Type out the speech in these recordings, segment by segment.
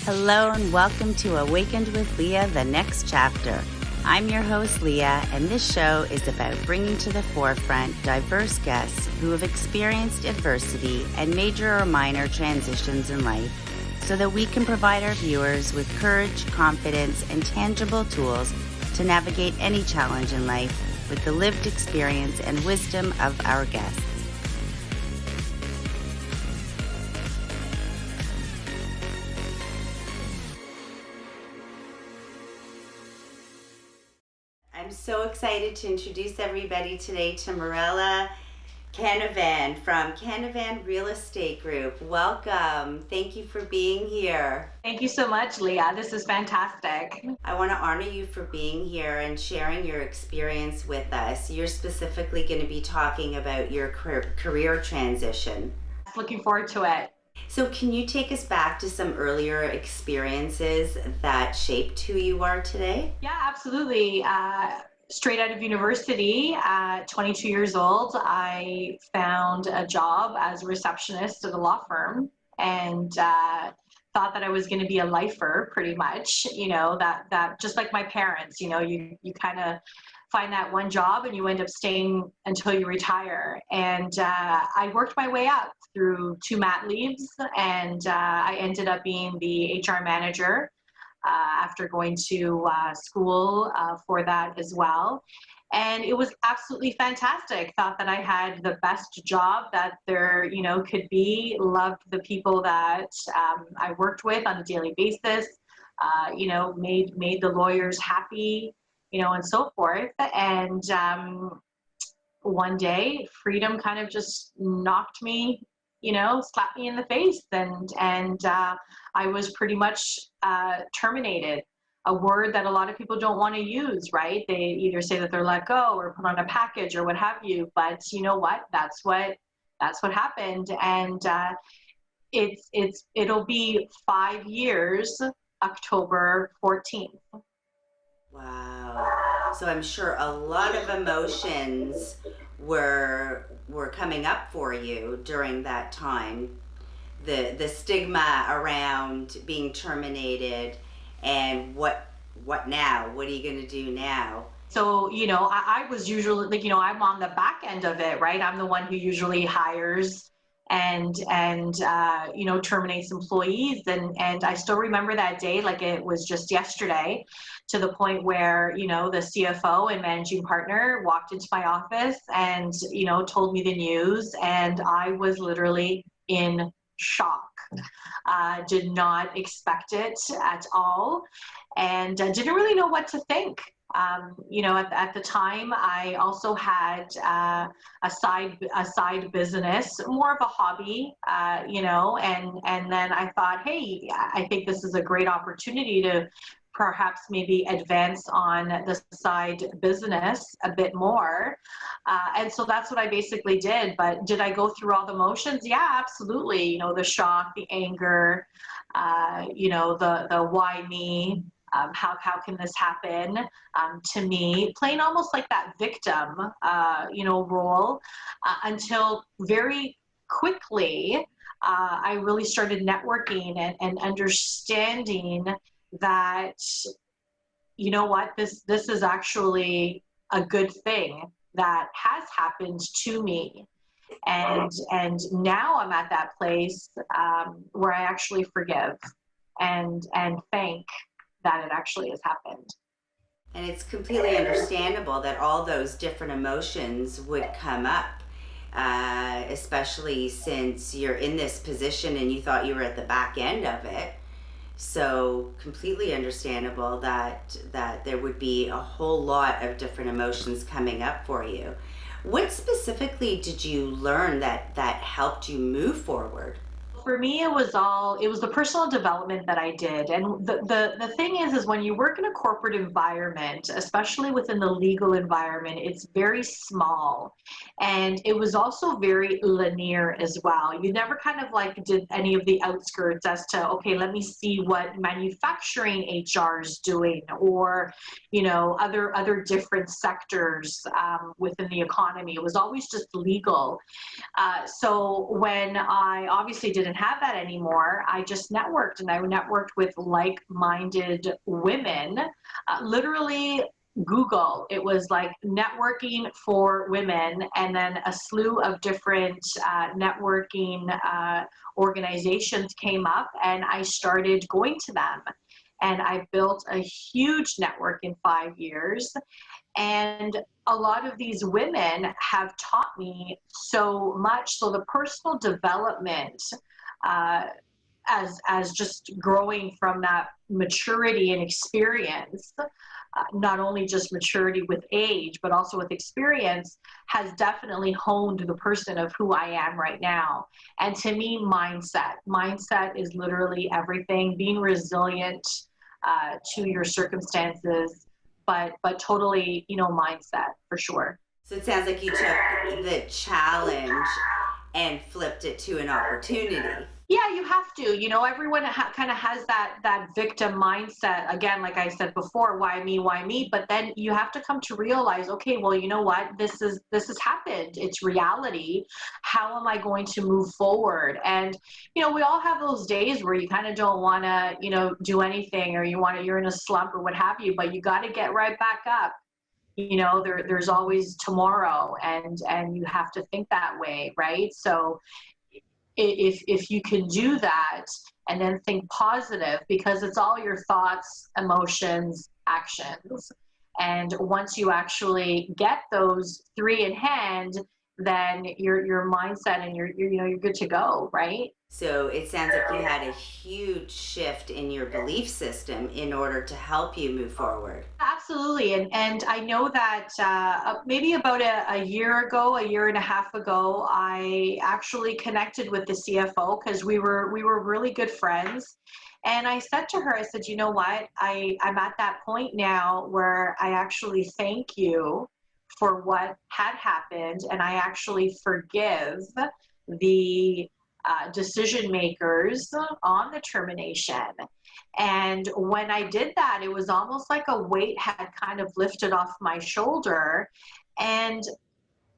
Hello and welcome to Awakened with Leah, the next chapter. I'm your host, Leah, and this show is about bringing to the forefront diverse guests who have experienced adversity and major or minor transitions in life so that we can provide our viewers with courage, confidence, and tangible tools to navigate any challenge in life with the lived experience and wisdom of our guests. I'm so excited to introduce everybody today to Mirella Canavan from Canavan Real Estate Group. Welcome. Thank you for being here. Thank you so much, Leah. This is fantastic. I want to honor you for being here and sharing your experience with us. You're specifically going to be talking about your career transition. Looking forward to it. So can you take us back to some earlier experiences that shaped who you are today? Yeah, absolutely. Straight out of university, at 22 years old, I found a job as a receptionist at a law firm and thought that I was going to be a lifer pretty much, that just like my parents, you kind of find that one job and you end up staying until you retire. And I worked my way up through 2 mat leaves and I ended up being the HR manager after going to school for that as well. And it was absolutely fantastic. Thought that I had the best job that there, could be. Loved the people that I worked with on a daily basis. Made the lawyers happy, and so forth. And one day, freedom kind of just knocked me, slapped me in the face, and I was pretty much terminated. A word that a lot of people don't want to use, right? They either say that they're let go or put on a package or what have you. But you know what? That's what happened, and it'll be 5 years, October 14th. Wow. So I'm sure a lot of emotions were coming up for you during that time. The stigma around being terminated and what now? What are you going to do now? So, I was usually I'm on the back end of it, right? I'm the one who usually hires and terminates employees. And I still remember that day like it was just yesterday, to the point where, the CFO and managing partner walked into my office and, told me the news. And I was literally in shock. Did not expect it at all, and didn't really know what to think. At the time, I also had a side business, more of a hobby, and then I thought, hey, I think this is a great opportunity to perhaps maybe advance on the side business a bit more. And so that's what I basically did. But did I go through all the motions? Yeah, absolutely. The shock, the anger, the why me? How can this happen to me? Playing almost like that victim, role, until very quickly I really started networking and understanding that, this is actually a good thing that has happened to me. And now I'm at that place where I actually forgive and thank that it actually has happened. And it's completely understandable that all those different emotions would come up, especially since you're in this position and you thought you were at the back end of it. So completely understandable that there would be a whole lot of different emotions coming up for you. What specifically did you learn that helped you move forward? For me, it was the personal development that I did. And the thing is when you work in a corporate environment, especially within the legal environment, it's very small. And it was also very linear as well. You never kind of like did any of the outskirts as to, okay, let me see what manufacturing HR is doing, or, other different sectors within the economy. It was always just legal. So when I obviously did didn't have that anymore, I just networked, and I networked with like-minded women. Literally Google, it was like networking for women, and then a slew of different networking organizations came up, and I started going to them. And I built a huge network in 5 years. And a lot of these women have taught me so much. So the personal development, uh, as just growing from that maturity and experience, not only just maturity with age, but also with experience, has definitely honed the person of who I am right now. And to me, mindset is literally everything. Being resilient to your circumstances, but totally, mindset for sure. So it sounds like you took the challenge and flipped it to an opportunity. Yeah, you have to. Everyone kind of has that victim mindset. Again, like I said before, why me, why me? But then you have to come to realize, okay, well, you know what? This has happened. It's reality. How am I going to move forward? And we all have those days where you kind of don't want to, do anything, or you're in a slump or what have you. But you got to get right back up. There's always tomorrow, and you have to think that way, right? So if you can do that and then think positive, because it's all your thoughts, emotions, actions. And once you actually get those three in hand, then your mindset and you're good to go, right? So it sounds like you had a huge shift in your belief system in order to help you move forward. Absolutely. And I know that maybe about a year ago, a year and a half ago, I actually connected with the CFO because we were really good friends. And I said to her, I said, you know what? I'm at that point now where I actually thank you for what had happened, and I actually forgive the decision makers on the termination. And when I did that, it was almost like a weight had kind of lifted off my shoulder. And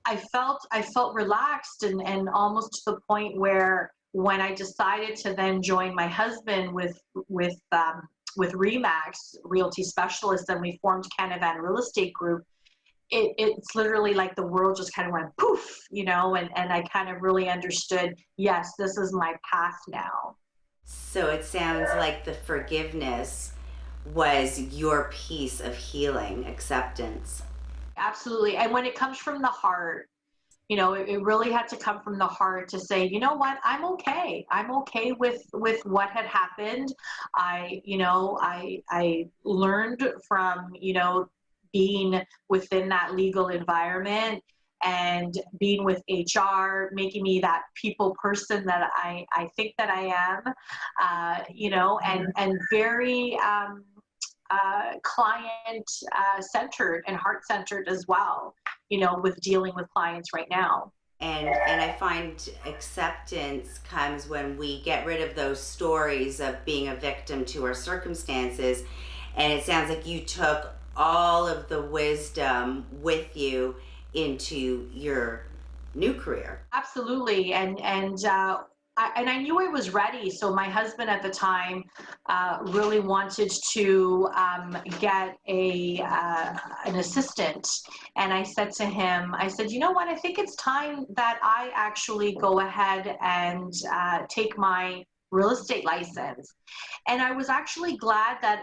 I felt relaxed, and almost to the point where when I decided to then join my husband with Remax Realty Specialists, and we formed Canavan Real Estate Group, it's literally like the world just kind of went poof, and I kind of really understood, yes, this is my path now. So it sounds like the forgiveness was your piece of healing, acceptance. Absolutely. And when it comes from the heart, it really had to come from the heart to say, you know what, I'm okay. I'm okay with what had happened. I learned from, being within that legal environment, and being with HR, making me that people person that I think that I am, and very client centered and heart centered as well, with dealing with clients right now. And I find acceptance comes when we get rid of those stories of being a victim to our circumstances. And it sounds like you took all of the wisdom with you into your new career. Absolutely. And I knew I was ready. So my husband at the time really wanted to get an assistant. And I said to him, I said, you know what? I think it's time that I actually go ahead and take my real estate license. And I was actually glad that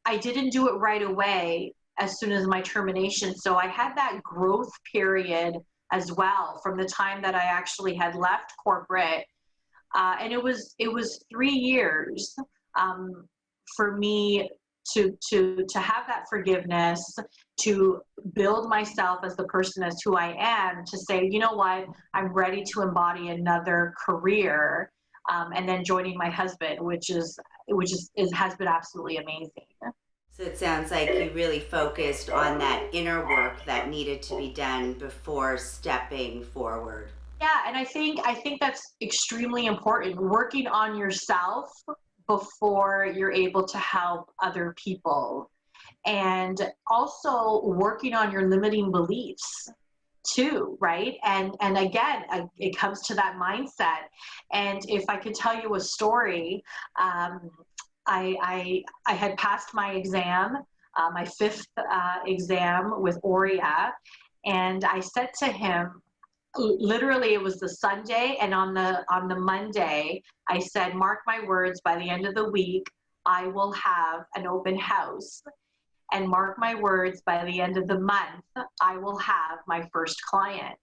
I didn't do it right away as soon as my termination. So I had that growth period as well from the time that I actually had left corporate. And it was 3 years for me to have that forgiveness, to build myself as the person as who I am, to say, you know what, I'm ready to embody another career, and then joining my husband, which has been absolutely amazing. So it sounds like you really focused on that inner work that needed to be done before stepping forward. Yeah, and I think that's extremely important. Working on yourself before you're able to help other people, and also working on your limiting beliefs. too, right? And again, it comes to that mindset. And if I could tell you a story, I had passed my exam, my fifth exam with Aurea, and I said to him, literally it was the Sunday, and on the Monday I said, mark my words, by the end of the week I will have an open house, and mark my words, by the end of the month I will have my first client.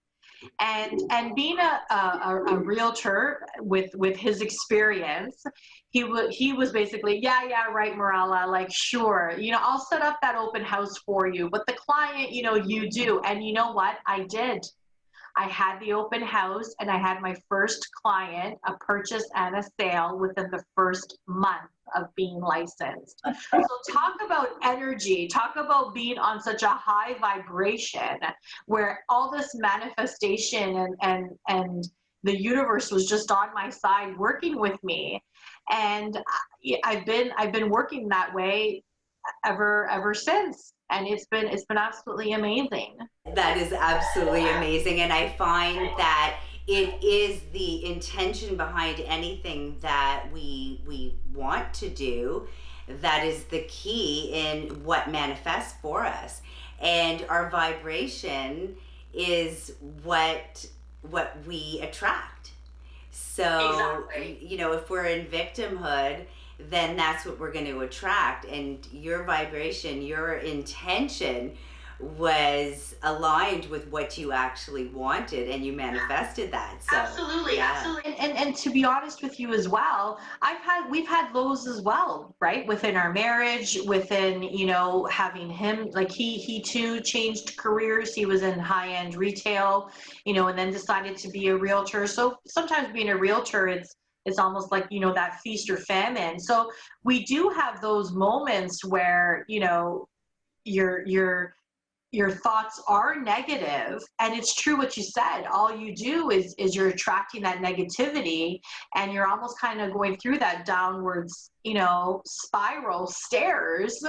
And being a realtor with his experience, he was basically, yeah, right, Mirella, like, sure, I'll set up that open house for you, but the client, you do. And you know what, I did. I had the open house, and I had my first client, a purchase and a sale, within the first month of being licensed. So talk about energy, talk about being on such a high vibration, where all this manifestation and the universe was just on my side working with me. And I've been working that way ever since, and it's been absolutely amazing. That is absolutely amazing. And I find that it is the intention behind anything that we want to do that is the key in what manifests for us. And our vibration is what we attract. So, Exactly. if we're in victimhood, then that's what we're going to attract. And your vibration, your intention was aligned with what you actually wanted, and you manifested that. So, Absolutely, yeah. absolutely. And to be honest with you as well, we've had lows as well, right? Within our marriage, within, having him, like, he too changed careers. He was in high-end retail, and then decided to be a realtor. So sometimes being a realtor, it's almost like, that feast or famine. So we do have those moments where, your thoughts are negative, and it's true what you said. All you do is you're attracting that negativity, and you're almost kind of going through that downwards, spiral stairs.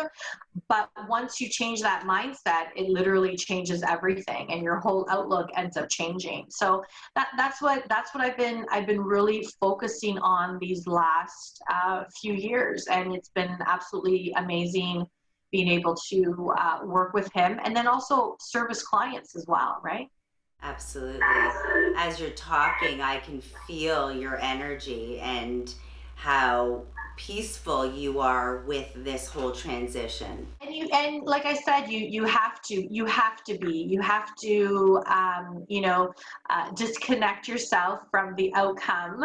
But once you change that mindset, it literally changes everything, and your whole outlook ends up changing. So that's what I've been really focusing on these last few years, and it's been absolutely amazing being able to work with him, and then also service clients as well, right? Absolutely. As you're talking, I can feel your energy and how peaceful you are with this whole transition. And like I said, you have to disconnect yourself from the outcome,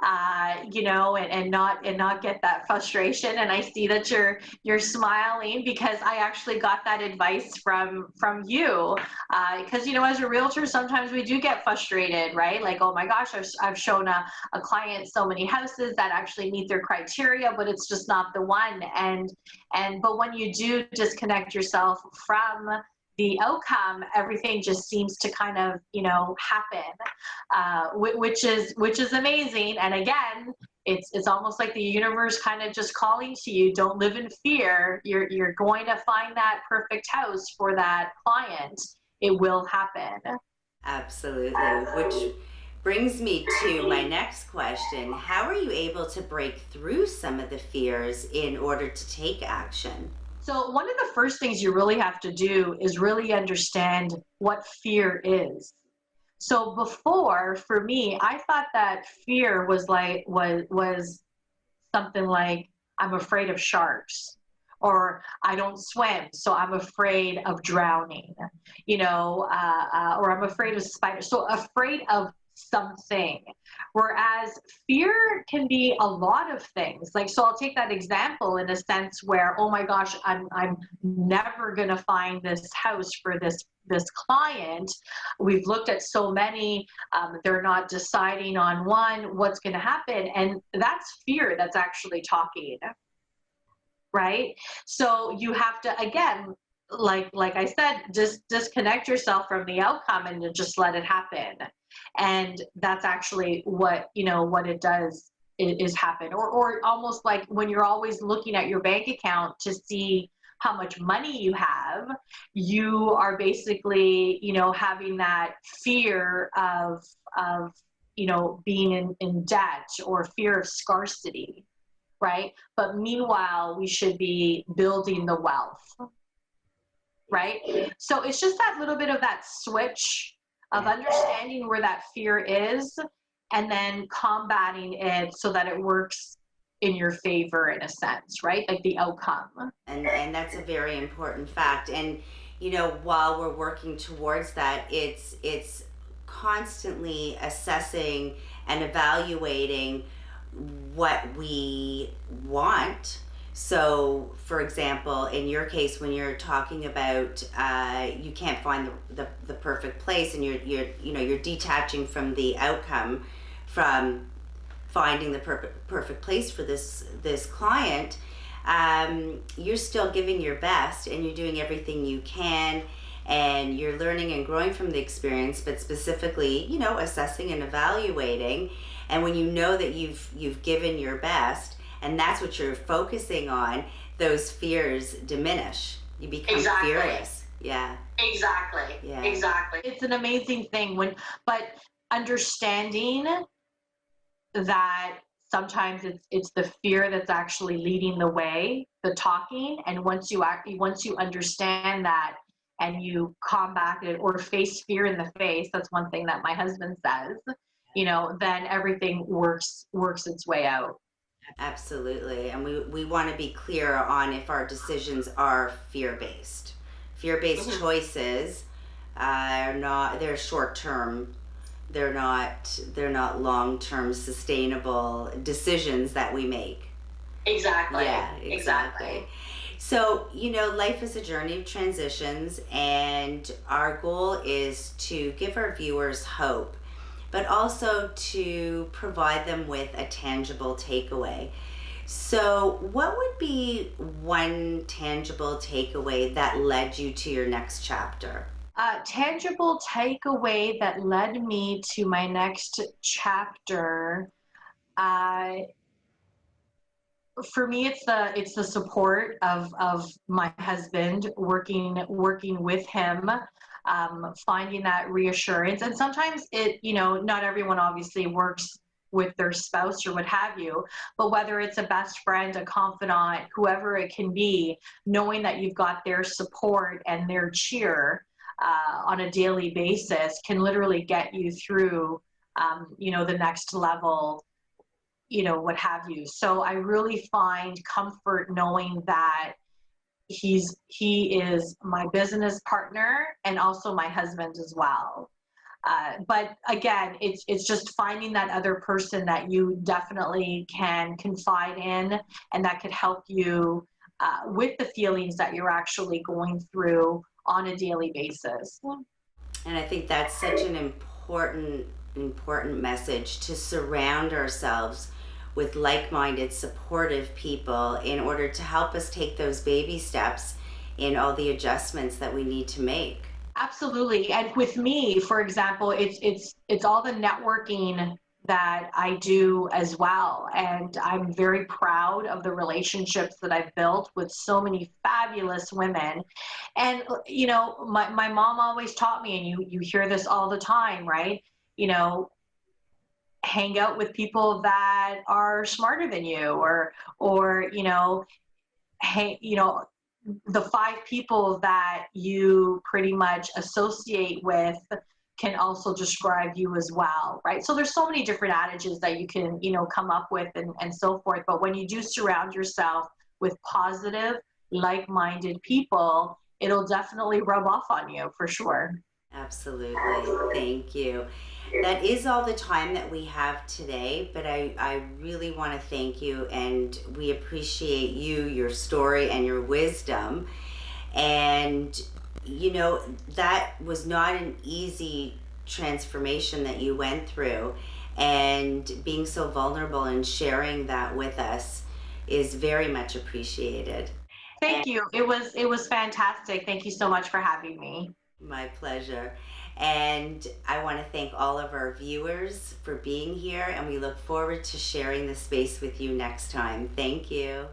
and not get that frustration. And I see that you're smiling, because I actually got that advice from you, because as a realtor, sometimes we do get frustrated, right? Like, oh my gosh, I've shown a client so many houses that actually meet their criteria, but it's just not the one. But when you do disconnect yourself from the outcome, everything just seems to kind of happen, which is amazing. And again, it's almost like the universe kind of just calling to you. Don't live in fear. You're going to find that perfect house for that client. It will happen. Absolutely. Which brings me to my next question. How are you able to break through some of the fears in order to take action? So one of the first things you really have to do is really understand what fear is. So before, for me, I thought that fear was something like, I'm afraid of sharks, or I don't swim, so I'm afraid of drowning, or I'm afraid of spiders. So afraid of something. Whereas fear can be a lot of things. Like, so I'll take that example in a sense where, oh my gosh, I'm never gonna find this house for this client. We've looked at so many, they're not deciding on one, what's going to happen. And that's fear that's actually talking, right? So you have to, again, like I said, just disconnect yourself from the outcome and just let it happen. And that's actually what it does is happen. Or almost like when you're always looking at your bank account to see how much money you have, have, you are basically, having that fear of being in debt or fear of scarcity, right? But meanwhile, we should be building the wealth, right? So it's just that little bit of that switch of understanding where that fear is and then combating it so that it works in your favor in a sense, right? Like the outcome. And that's a very important fact. And while we're working towards that, it's constantly assessing and evaluating what we want. So, for example, in your case, when you're talking about you can't find the perfect place, and you're detaching from the outcome, from finding the perfect place for this client, you're still giving your best and you're doing everything you can, and you're learning and growing from the experience, but specifically, assessing and evaluating. And when you know that you've given your best, and that's what you're focusing on, those fears diminish. You become fearless. Yeah. Exactly. Yeah. Exactly. It's an amazing thing but understanding that sometimes it's the fear that's actually leading the way, the talking. And once you understand that and you combat it or face fear in the face, that's one thing that my husband says, then everything works its way out. Absolutely. And we want to be clear on if our decisions are fear-based. Fear-based choices are not, they're short-term. They're not long-term sustainable decisions that we make. Exactly. Yeah, exactly. So, life is a journey of transitions, and our goal is to give our viewers hope, but also to provide them with a tangible takeaway. So, what would be one tangible takeaway that led you to your next chapter? Tangible takeaway that led me to my next chapter. For me, it's the support of my husband, working with him, finding that reassurance. And sometimes not everyone obviously works with their spouse or what have you, but whether it's a best friend, a confidant, whoever it can be, knowing that you've got their support and their cheer on a daily basis can literally get you through the next level, what have you. So I really find comfort knowing that he is my business partner and also my husband as well. But again, it's just finding that other person that you definitely can confide in and that could help you with the feelings that you're actually going through on a daily basis. And I think that's such an important message, to surround ourselves with like-minded, supportive people in order to help us take those baby steps in all the adjustments that we need to make. Absolutely. And with me, for example, it's all the networking that I do as well. And I'm very proud of the relationships that I've built with so many fabulous women. And, my mom always taught me, and you hear this all the time, right? Hang out with people that are smarter than you, or hey, the 5 people that you pretty much associate with can also describe you as well, right? So there's so many different adages that you can, come up with and so forth. But when you do surround yourself with positive, like-minded people, it'll definitely rub off on you for sure. Absolutely. Thank you. That is all the time that we have today, but I really want to thank you, and we appreciate you, your story, and your wisdom. And, that was not an easy transformation that you went through, and being so vulnerable and sharing that with us is very much appreciated. Thank you. It was fantastic. Thank you so much for having me. My pleasure. And I want to thank all of our viewers for being here, and we look forward to sharing the space with you next time. Thank you.